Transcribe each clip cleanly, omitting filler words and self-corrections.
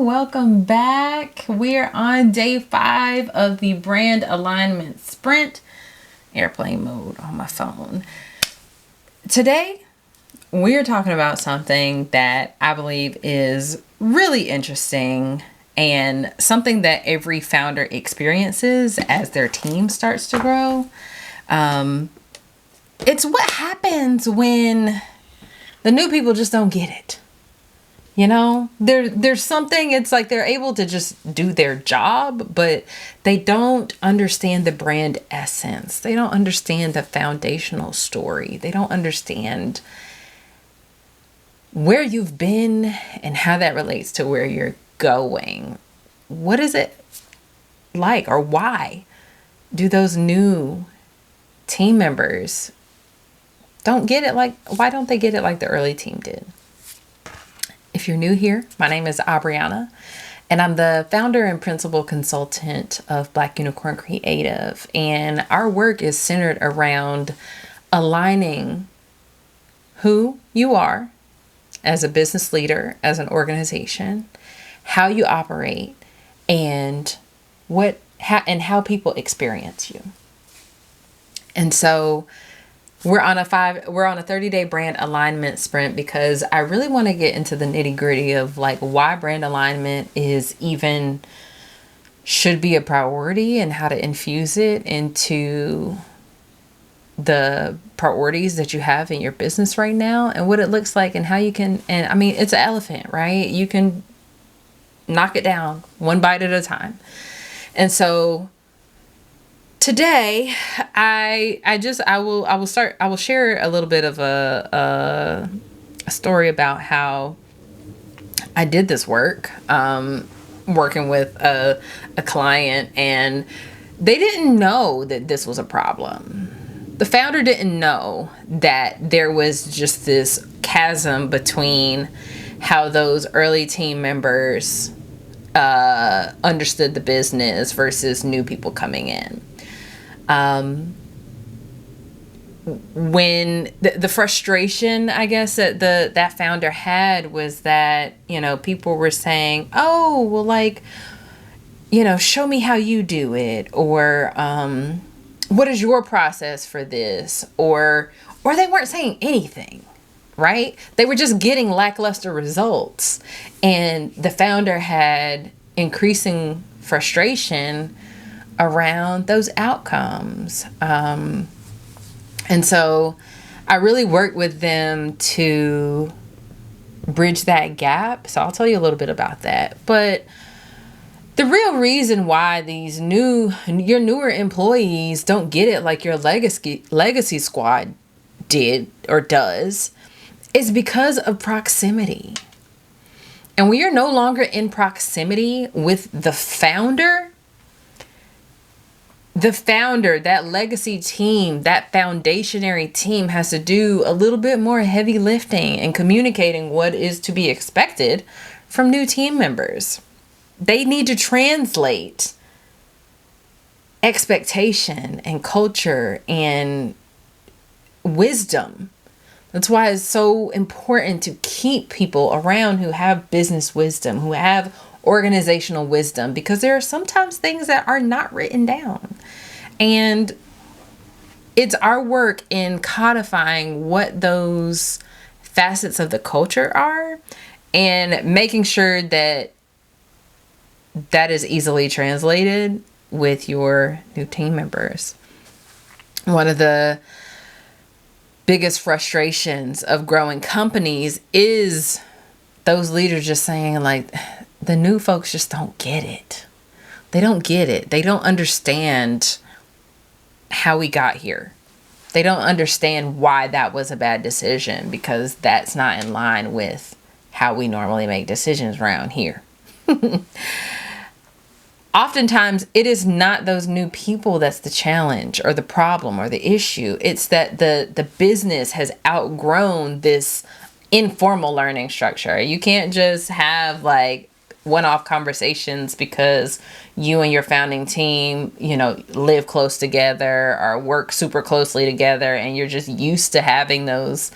Welcome back. We're on day 5 of the brand alignment sprint. Airplane mode on my phone. Today, we're talking about something that I believe is really interesting and something that every founder experiences as their team starts to grow. It's what happens when the new people just don't get it. You know, there's something, it's like they're able to just do their job, but they don't understand the brand essence. They don't understand the foundational story. They don't understand where you've been and how that relates to where you're going. What is it like, or why do those new team members don't get it why don't they get it like the early team did? If you're new here, my name is Abriana, and I'm the founder and principal consultant of Black Unicorn Creative. And our work is centered around aligning who you are as a business leader, as an organization, how you operate, and how people experience you. And so we're on a 30-day brand alignment sprint because I really want to get into the nitty-gritty of why brand alignment should be a priority and how to infuse it into the priorities that you have in your business right now and what it looks like and how you can, and I mean, it's an elephant, right? You can knock it down one bite at a time. And so today, I will share a little bit of a story about how I did this work, working with a client, and they didn't know that this was a problem. The founder didn't know that there was just this chasm between how those early team members understood the business versus new people coming in. When the frustration, I guess, that that founder had was that, people were saying, oh, well, show me how you do it, or, what is your process for this? Or they weren't saying anything, right? They were just getting lackluster results. And the founder had increasing frustration around those outcomes. And so I really worked with them to bridge that gap. So I'll tell you a little bit about that. But the real reason why your newer employees don't get it like your legacy squad did or does is because of proximity. And when you're no longer in proximity with the founder, that legacy team, that foundationary team has to do a little bit more heavy lifting and communicating what is to be expected from new team members. They need to translate expectation and culture and wisdom. That's why it's so important to keep people around who have business wisdom, who have organizational wisdom, because there are sometimes things that are not written down. And it's our work in codifying what those facets of the culture are and making sure that is easily translated with your new team members. One of the biggest frustrations of growing companies is those leaders just saying, the new folks just don't get it. They don't get it. They don't understand how we got here. They don't understand why that was a bad decision, because that's not in line with how we normally make decisions around here. Oftentimes, it is not those new people that's the challenge or the problem or the issue. It's that the business has outgrown this informal learning structure. You can't just have one-off conversations because you and your founding team, live close together or work super closely together, and you're just used to having those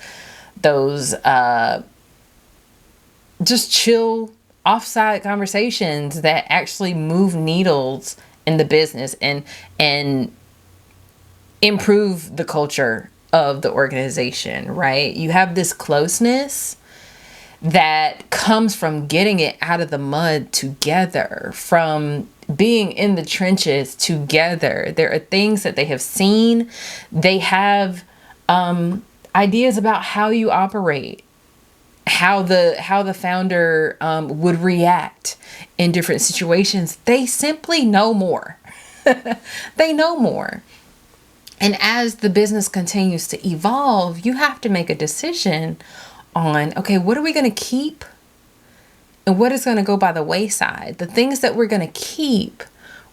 just chill offside conversations that actually move needles in the business and improve the culture of the organization, right? You have this closeness that comes from getting it out of the mud together, from being in the trenches together. There are things that they have seen. They have ideas about how you operate, how the founder would react in different situations. They simply know more. They know more. And as the business continues to evolve, you have to make a decision on, okay, what are we going to keep and what is going to go by the wayside? The things that we're going to keep,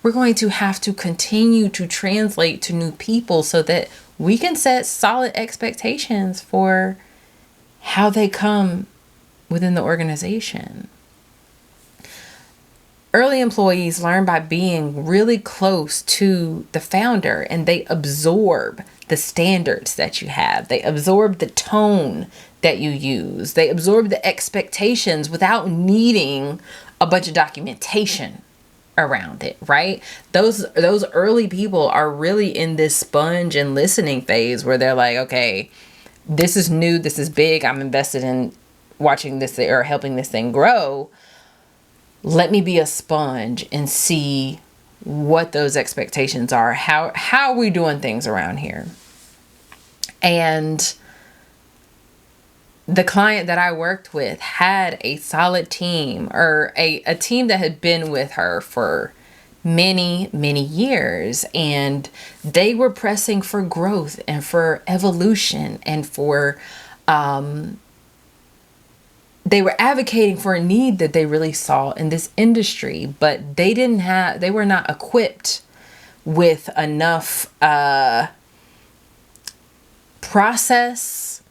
we're going to have to continue to translate to new people so that we can set solid expectations for how they come within the organization. Early employees learn by being really close to the founder, and they absorb the standards that you have. They absorb the tone that you use. They absorb the expectations without needing a bunch of documentation around it, right? Those early people are really in this sponge and listening phase where they're like, okay, this is new, this is big, I'm invested in watching this or helping this thing grow. Let me be a sponge and see what those expectations are. How are we doing things around here? And the client that I worked with had a solid team, or a team that had been with her for many, many years. And they were pressing for growth and for evolution and for, they were advocating for a need that they really saw in this industry, but they were not equipped with enough process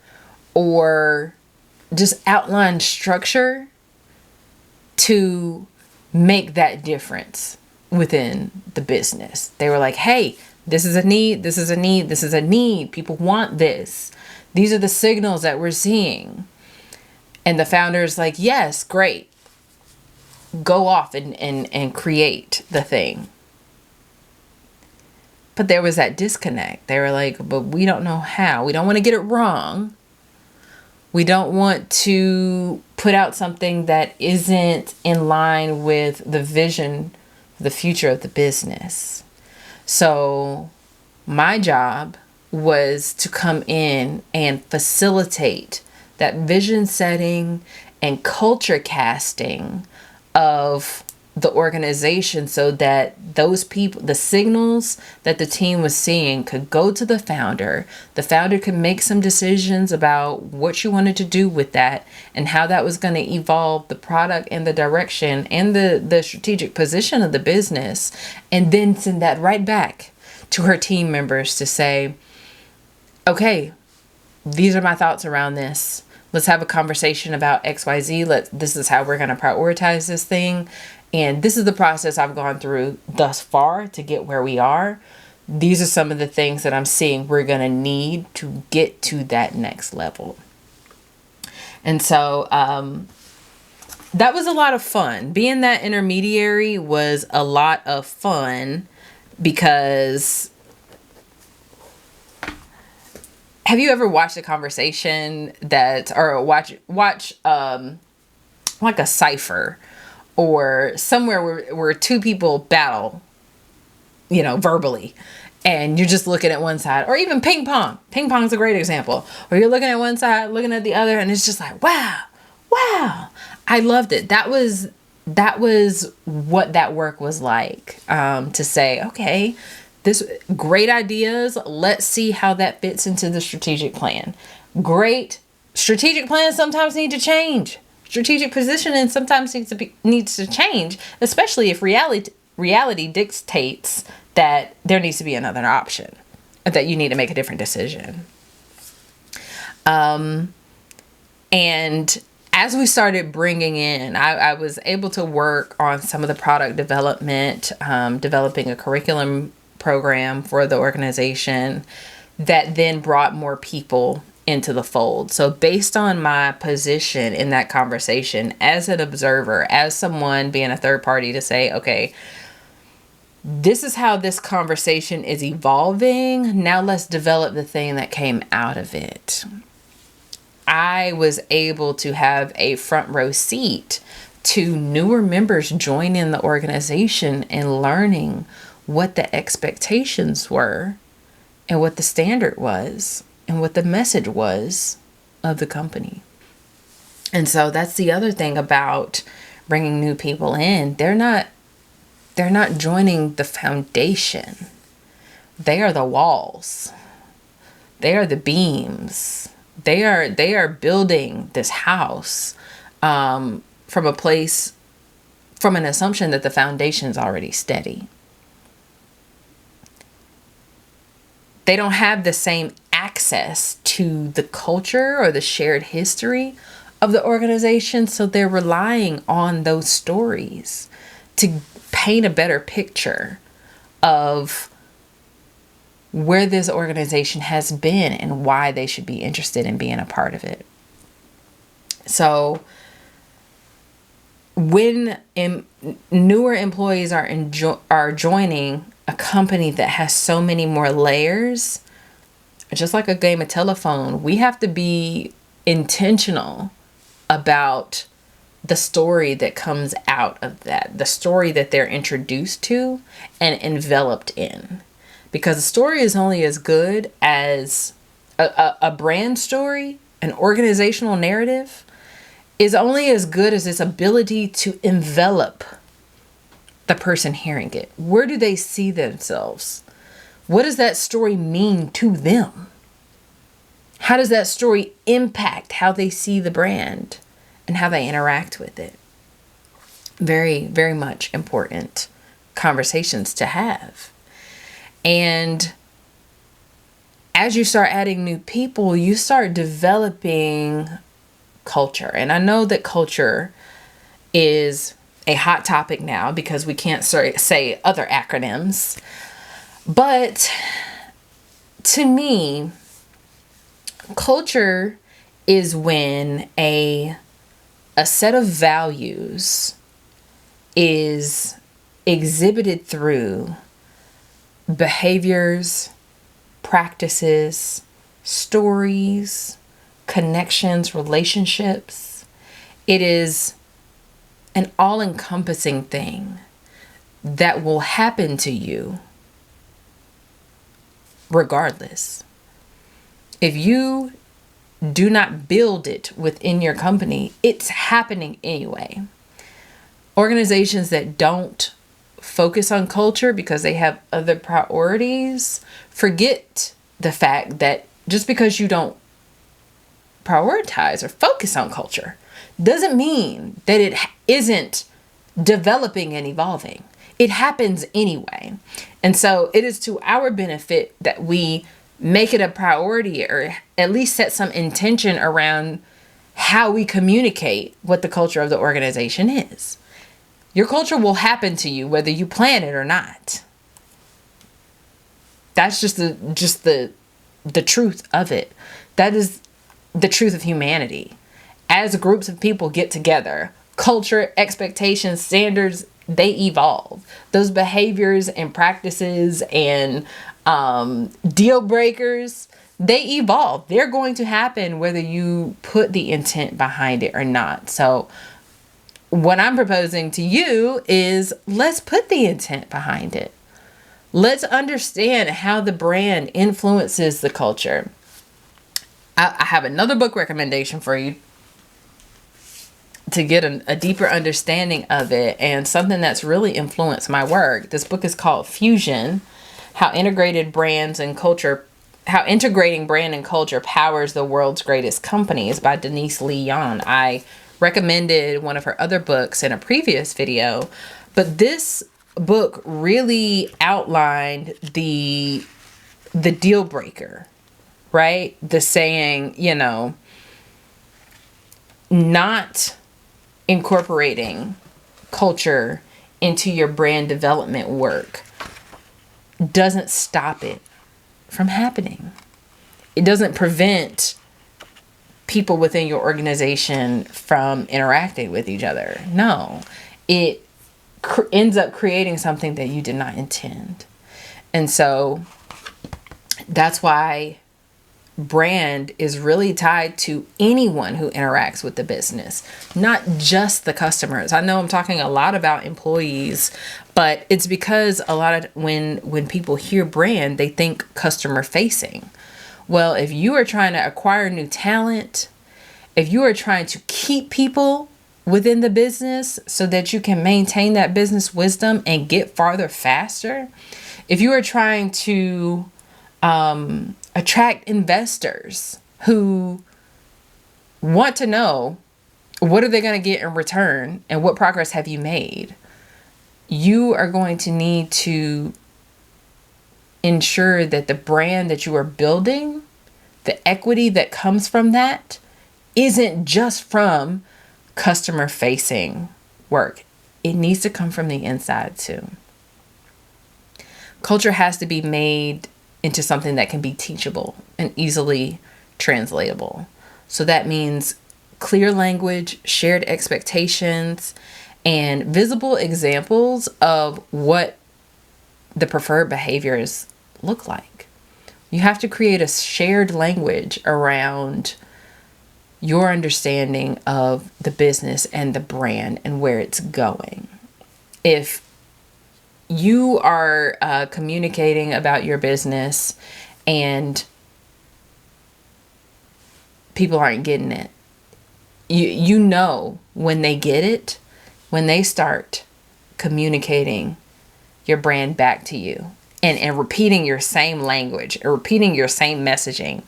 or just outline structure to make that difference within the business. They were like, hey, this is a need, this is a need, this is a need. People want this. These are the signals that we're seeing. And the founder's like, yes, great. Go off and create the thing. But there was that disconnect. They were like, but we don't know how. We don't want to get it wrong. We don't want to put out something that isn't in line with the vision, the future of the business. So my job was to come in and facilitate that vision setting and culture casting of the organization so that those people, the signals that the team was seeing could go to the founder. The founder could make some decisions about what she wanted to do with that and how that was going to evolve the product and the direction and the strategic position of the business, and then send that right back to her team members to say, okay, these are my thoughts around this. Let's have a conversation about XYZ. This is how we're going to prioritize this thing. And this is the process I've gone through thus far to get where we are. These are some of the things that I'm seeing we're going to need to get to that next level. And so that was a lot of fun. Being that intermediary was a lot of fun because have you ever watched a conversation or watch like a cipher or somewhere where two people battle, verbally, and you're just looking at one side, or even ping pong. Ping pong's a great example, where you're looking at one side, looking at the other, and it's just like, wow. I loved it. That was what that work was like, to say, okay, this great ideas. Let's see how that fits into the strategic plan. Great strategic plans sometimes need to change. Strategic positioning sometimes needs to change, especially if reality dictates that there needs to be another option, that you need to make a different decision. And as we started bringing in, I was able to work on some of the product development, developing a curriculum program for the organization that then brought more people into the fold. So based on my position in that conversation as an observer, as someone being a third party to say, okay, this is how this conversation is evolving. Now let's develop the thing that came out of it. I was able to have a front row seat to newer members joining the organization and learning what the expectations were and what the standard was and what the message was of the company. And so that's the other thing about bringing new people in. They're not joining the foundation. They are the walls. They are the beams. They are building this house from an assumption that the foundation is already steady. They don't have the same access to the culture or the shared history of the organization, so they're relying on those stories to paint a better picture of where this organization has been and why they should be interested in being a part of it. So when newer employees are joining a company that has so many more layers, just like a game of telephone, we have to be intentional about the story that comes out of that, the story that they're introduced to and enveloped in. Because a story is only as good as a brand story, an organizational narrative is only as good as its ability to envelop the person hearing it. Where do they see themselves? What does that story mean to them? How does that story impact how they see the brand and how they interact with it? Very, very much important conversations to have. And as you start adding new people, you start developing culture. And I know that culture is a hot topic now because we can't say other acronyms. But to me, culture is when a set of values is exhibited through behaviors, practices, stories, connections, relationships. It is an all-encompassing thing that will happen to you regardless. If you do not build it within your company, it's happening anyway. Organizations that don't focus on culture because they have other priorities forget the fact that just because you don't prioritize or focus on culture doesn't mean that it isn't developing and evolving. It happens anyway. And so it is to our benefit that we make it a priority or at least set some intention around how we communicate what the culture of the organization is. Your culture will happen to you whether you plan it or not. That's just the truth of it. That is the truth of humanity. As groups of people get together, culture, expectations, standards, they evolve. Those behaviors and practices and deal breakers, they evolve. They're going to happen whether you put the intent behind it or not. So what I'm proposing to you is let's put the intent behind it. Let's understand how the brand influences the culture. I have another book recommendation for you to get a deeper understanding of it and something that's really influenced my work. This book is called Fusion: How Integrating Brand and Culture Powers the World's Greatest Companies by Denise Lee Yon. I recommended one of her other books in a previous video, but this book really outlined the deal breaker, right? The saying, not incorporating culture into your brand development work doesn't stop it from happening. It doesn't prevent people within your organization from interacting with each other. No, it ends up creating something that you did not intend. And so that's why brand is really tied to anyone who interacts with the business, not just the customers. I know I'm talking a lot about employees, but it's because a lot of when people hear brand, they think customer facing. Well, if you are trying to acquire new talent, if you are trying to keep people within the business so that you can maintain that business wisdom and get farther faster, if you are trying to attract investors who want to know what are they going to get in return and what progress have you made, you are going to need to ensure that the brand that you are building, the equity that comes from that, isn't just from customer facing work. It needs to come from the inside too. Culture has to be made into something that can be teachable and easily translatable. So that means clear language, shared expectations, and visible examples of what the preferred behaviors look like. You have to create a shared language around your understanding of the business and the brand and where it's going. If you are communicating about your business and people aren't getting it, you know when they get it, when they start communicating your brand back to you and repeating your same language or repeating your same messaging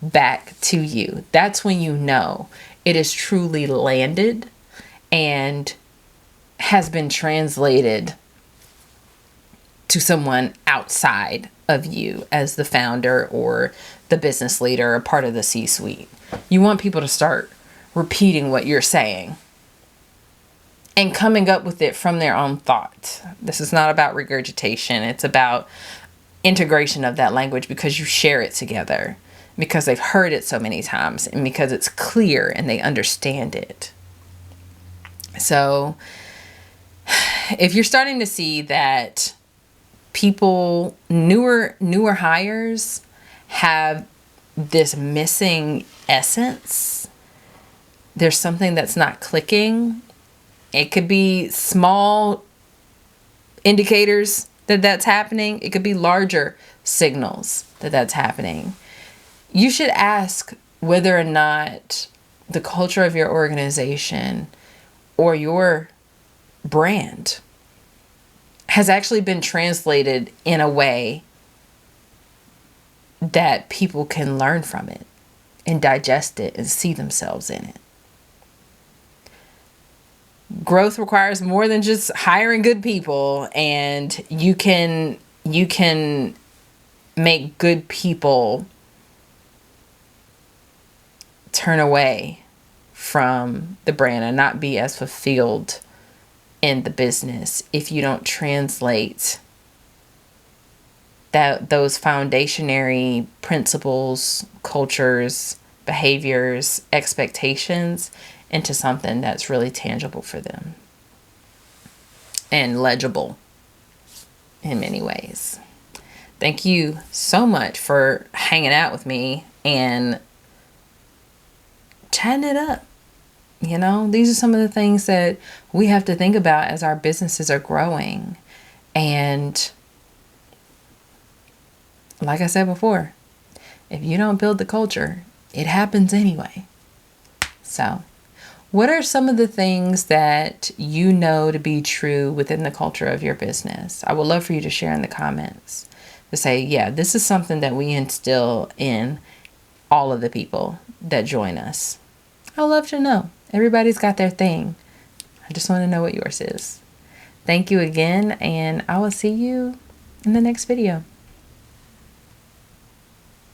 back to you. That's when you know it is truly landed and has been translated to someone outside of you as the founder or the business leader or part of the C-suite. You want people to start repeating what you're saying and coming up with it from their own thoughts. This is not about regurgitation. It's about integration of that language because you share it together, because they've heard it so many times and because it's clear and they understand it. So if you're starting to see that people, newer hires have this missing essence, there's something that's not clicking. It could be small indicators that that's happening. It could be larger signals that that's happening. You should ask whether or not the culture of your organization or your brand has actually been translated in a way that people can learn from it and digest it and see themselves in it. Growth requires more than just hiring good people, and you can make good people turn away from the brand and not be as fulfilled in the business if you don't translate those foundationary principles, cultures, behaviors, expectations into something that's really tangible for them and legible in many ways. Thank you so much for hanging out with me and chatting it up. You know, these are some of the things that we have to think about as our businesses are growing. And like I said before, if you don't build the culture, it happens anyway. So, what are some of the things that you know to be true within the culture of your business? I would love for you to share in the comments to say, yeah, this is something that we instill in all of the people that join us. I would love to know. Everybody's got their thing. I just want to know what yours is. Thank you again, and I will see you in the next video.